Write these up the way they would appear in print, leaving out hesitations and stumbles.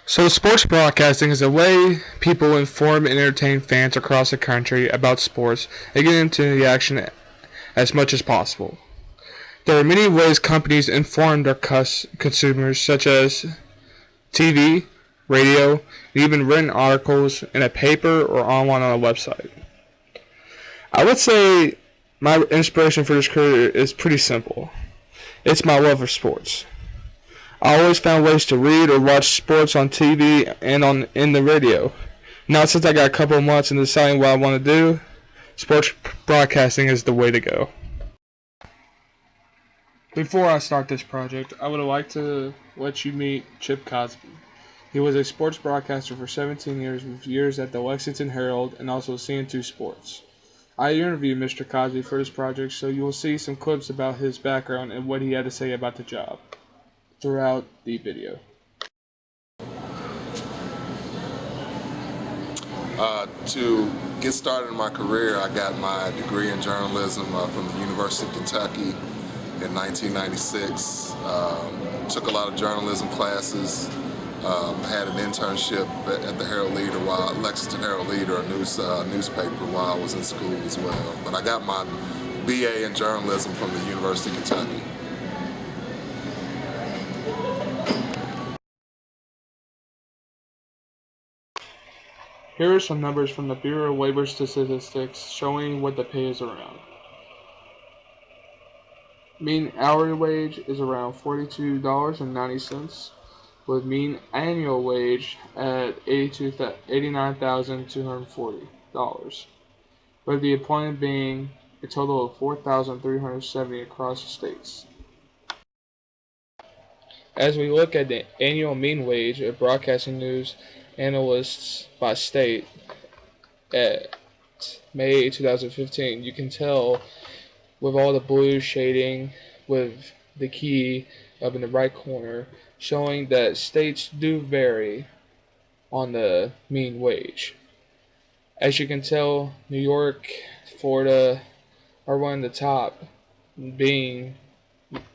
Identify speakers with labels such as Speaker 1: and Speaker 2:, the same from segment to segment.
Speaker 1: So sports broadcasting is a way people inform and entertain fans across the country about sports and get into the action as much as possible. There are many ways companies inform their consumers, such as TV, radio, and even written articles in a paper or online on a website. I would say my inspiration for this career is pretty simple. It's my love of sports. I always found ways to read or watch sports on TV and in the radio. Now, since I got a couple of months in deciding what I want to do, sports broadcasting is the way to go. Before I start this project, I would like to let you meet Chip Cosby. He was a sports broadcaster for 17 years with years at the Lexington Herald and also CN2 Sports. I interviewed Mr. Cosby for this project, so you will see some clips about his background and what he had to say about the job throughout the video.
Speaker 2: To get started in my career, I got my degree in journalism from the University of Kentucky in 1996. Took a lot of journalism classes. Had an internship at the Herald Leader, Lexington Herald Leader, a newspaper, while I was in school as well. But I got my BA in journalism from the University of Kentucky.
Speaker 1: Here are some numbers from the Bureau of Labor Statistics showing what the pay is around. Mean hourly wage is around $42.90, with mean annual wage at $89,240, with the employment being a total of 4,370 across the states. As we look at the annual mean wage of broadcasting news analysts by state at May 2015, you can tell with all the blue shading with the key up in the right corner showing that states do vary on the mean wage. As you can tell, New York, Florida are one of the top, being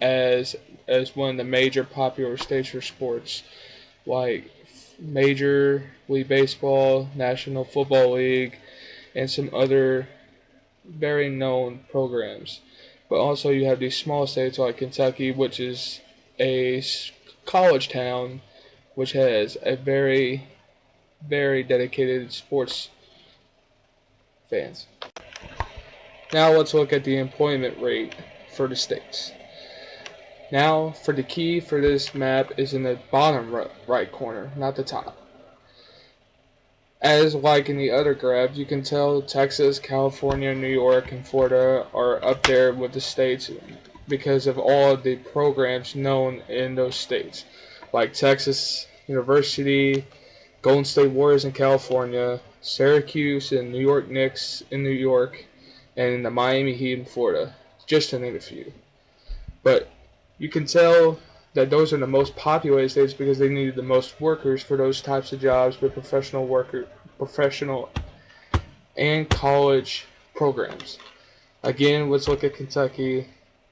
Speaker 1: as one of the major popular states for sports like Major League Baseball, National Football League, and some other very known programs. But also you have these small states like Kentucky, which is a college town which has a very, very dedicated sports fans. Now let's look at the employment rate for the states. Now, for the key for this map is in the bottom right corner, not the top. As like in the other graph, you can tell Texas, California, New York, and Florida are up there with the states because of all of the programs known in those states, like Texas University, Golden State Warriors in California, Syracuse and New York Knicks in New York, and the Miami Heat in Florida, just to name a few. But you can tell that those are the most populated states because they needed the most workers for those types of jobs with professional and college programs. Again, let's look at Kentucky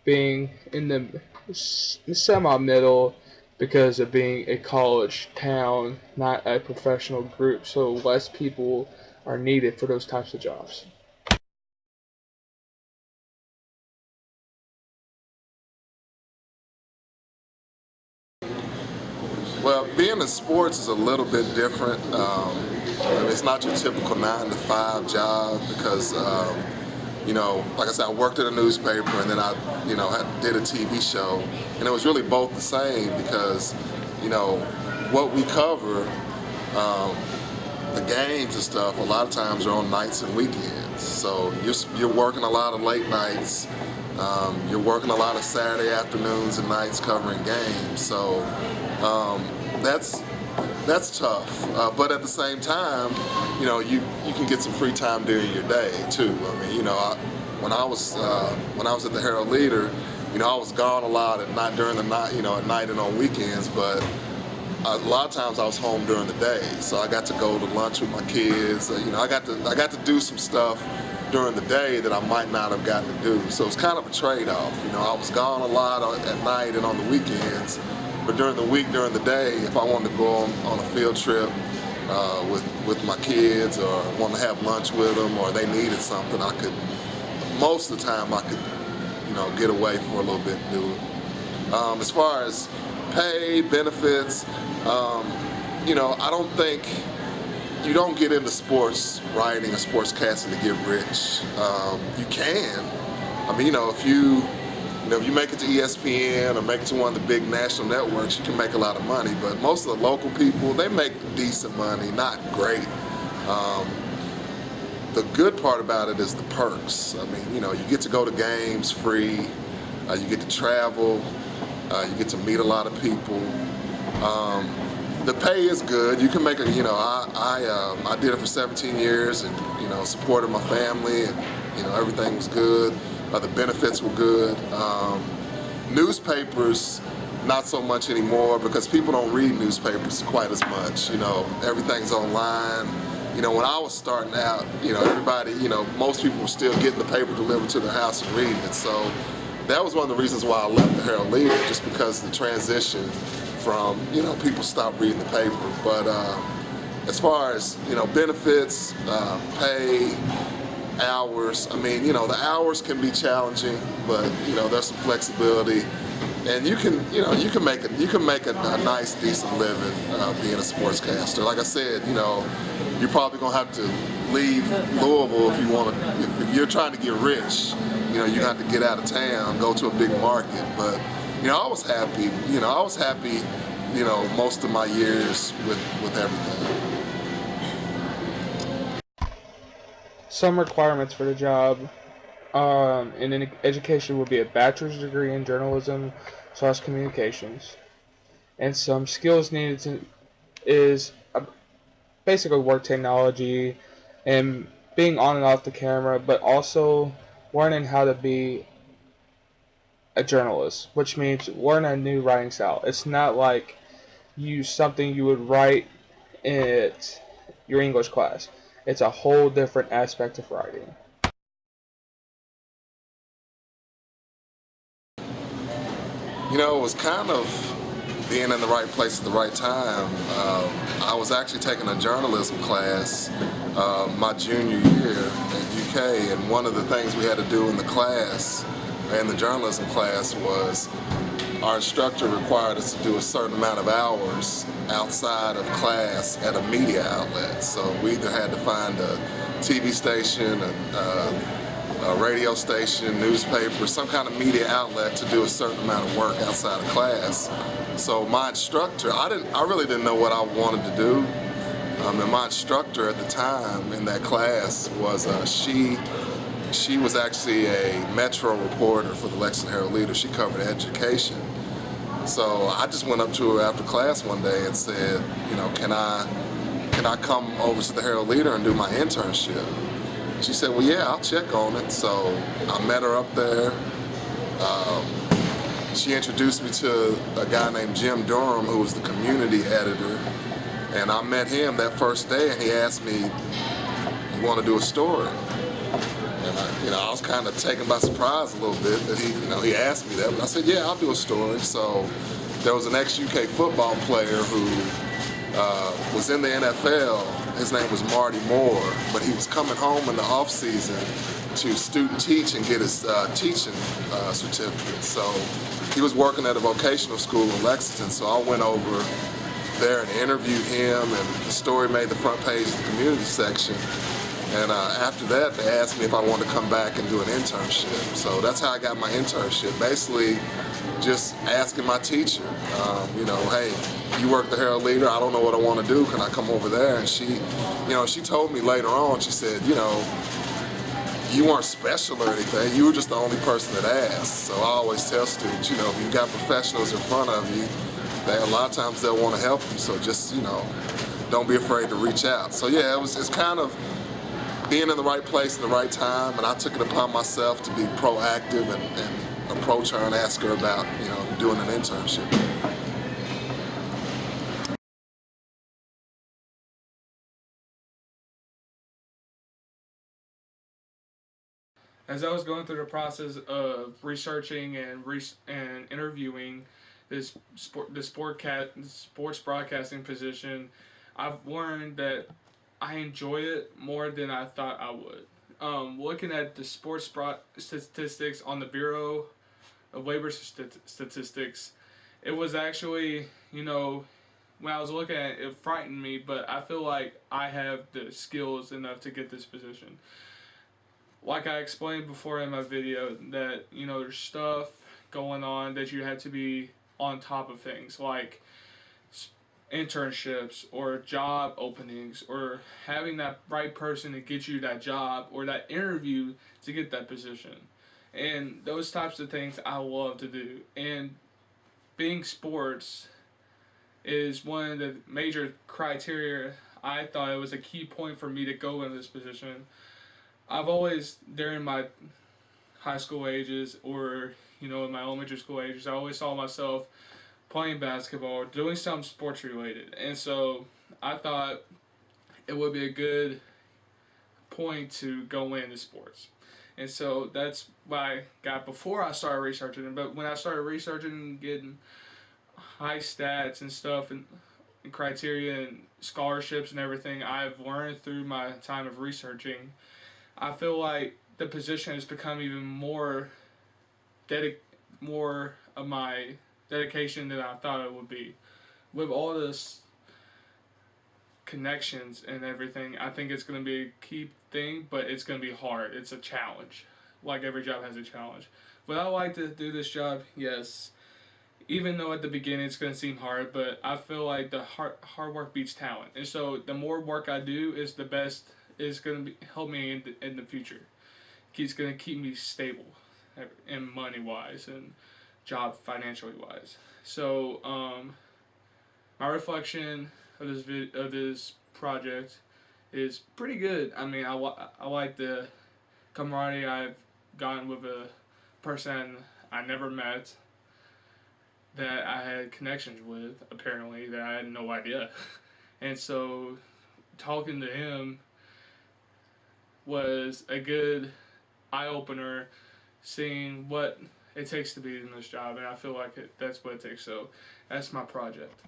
Speaker 1: being in the semi-middle because of being a college town, not a professional group, so less people are needed for those types of jobs.
Speaker 2: Well, being in sports is a little bit different. It's not your typical 9-to-5 job because, like I said, I worked at a newspaper and then I, did a TV show, and it was really both the same because, what we cover, the games and stuff, a lot of times are on nights and weekends. So you're working a lot of late nights. You're working a lot of Saturday afternoons and nights covering games. So that's tough. But at the same time, you can get some free time during your day too. I mean, when I was at the Herald Leader, I was gone a lot at night during the night, at night and on weekends. But a lot of times I was home during the day, so I got to go to lunch with my kids. I got to do some stuff during the day that I might not have gotten to do. So it's kind of a trade-off. I was gone a lot at night and on the weekends, But during the week, during the day, if I wanted to go on a field trip with my kids, or want to have lunch with them, or they needed something, I could, most of the time I could, get away for a little bit and do it. As far as pay, benefits, I don't think, you don't get into sports writing or sportscasting to get rich. You can. I mean, if you make it to ESPN or make it to one of the big national networks, you can make a lot of money. But most of the local people, they make decent money, not great. The good part about it is the perks. I mean, you get to go to games free, you get to travel, you get to meet a lot of people. The pay is good. You can make I did it for 17 years, and supported my family, and everything was good. The benefits were good. Newspapers, not so much anymore, because people don't read newspapers quite as much. Everything's online. When I was starting out, everybody, most people were still getting the paper delivered to their house and reading it. So that was one of the reasons why I left the Herald Leader, just because of the transition from, people stopped reading the paper. But as far as, benefits, pay, hours, I mean, the hours can be challenging, but, there's some flexibility. And you can make a nice, decent living being a sportscaster. Like I said, you're probably gonna have to leave Louisville if you're trying to get rich. You have to get out of town, go to a big market. But I was happy. Most of my years with everything.
Speaker 1: Some requirements for the job in education would be a bachelor's degree in journalism / communications, and some skills needed is basically work technology and being on and off the camera, but also learning how to be a journalist, which means learn a new writing style. It's not like something you would write in your English class. It's a whole different aspect of writing.
Speaker 2: It was kind of being in the right place at the right time. I was actually taking a journalism class my junior year at UK, and one of the things we had to do in the journalism class, was our instructor required us to do a certain amount of hours outside of class at a media outlet. So we either had to find a TV station, a radio station, newspaper, some kind of media outlet to do a certain amount of work outside of class. So my instructor, I really didn't know what I wanted to do. And my instructor at the time in that class was she was actually a Metro reporter for the Lexington Herald Leader. She covered education. So I just went up to her after class one day and said, can I come over to the Herald Leader and do my internship? She said, well, yeah, I'll check on it. So I met her up there. She introduced me to a guy named Jim Durham, who was the community editor. And I met him that first day, and he asked me, you want to do a story? And I was kind of taken by surprise a little bit that he asked me that. But I said, yeah, I'll do a story. So there was an ex-UK football player who was in the NFL. His name was Marty Moore, but he was coming home in the off season to student teach and get his teaching certificate. So he was working at a vocational school in Lexington. So I went over there and interviewed him, and the story made the front page of the community section. And after that, they asked me if I wanted to come back and do an internship. So that's how I got my internship. Basically, just asking my teacher, hey, you work the Herald Leader, I don't know what I want to do, can I come over there? And she told me later on, she said, you weren't special or anything, you were just the only person that asked. So I always tell students, if you've got professionals in front of you, a lot of times they'll want to help you, so just, don't be afraid to reach out. So yeah, it's kind of being in the right place at the right time, and I took it upon myself to be proactive and approach her and ask her about, doing an internship.
Speaker 1: As I was going through the process of researching and interviewing sports broadcasting position, I've learned that I enjoy it more than I thought I would. Looking at the statistics on the Bureau of Labor Statistics, it was actually, when I was looking at it, it frightened me, but I feel like I have the skills enough to get this position. Like I explained before in my video, that, there's stuff going on that you have to be on top of things, like internships or job openings, or having that right person to get you that job or that interview to get that position. And those types of things I love to do. And being sports is one of the major criteria. I thought it was a key point for me to go in this position. I've always, during my high school ages, or in my elementary school ages, I always saw myself playing basketball or doing something sports related. And so I thought it would be a good point to go into sports. And so that's what I got before I started researching it. But when I started researching and getting high stats and stuff, and criteria and scholarships and everything I've learned through my time of researching, I feel like the position has become even more of my dedication than I thought it would be. With all this connections and everything, I think it's going to be a key thing, but it's going to be hard. It's a challenge. Like every job has a challenge. Would I like to do this job? Yes. Even though at the beginning it's going to seem hard, but I feel like the hard work beats talent. And so the more work I do is the best, is going to help me in the future. It's going to keep me stable and money-wise and job financially wise. So my reflection of this project is pretty good. I mean, I like the camaraderie I've gotten with a person I never met, that I had connections with, apparently, that I had no idea. And so talking to him was a good eye-opener, seeing what it takes to be in this job, and I feel like that's what it takes. So that's my project.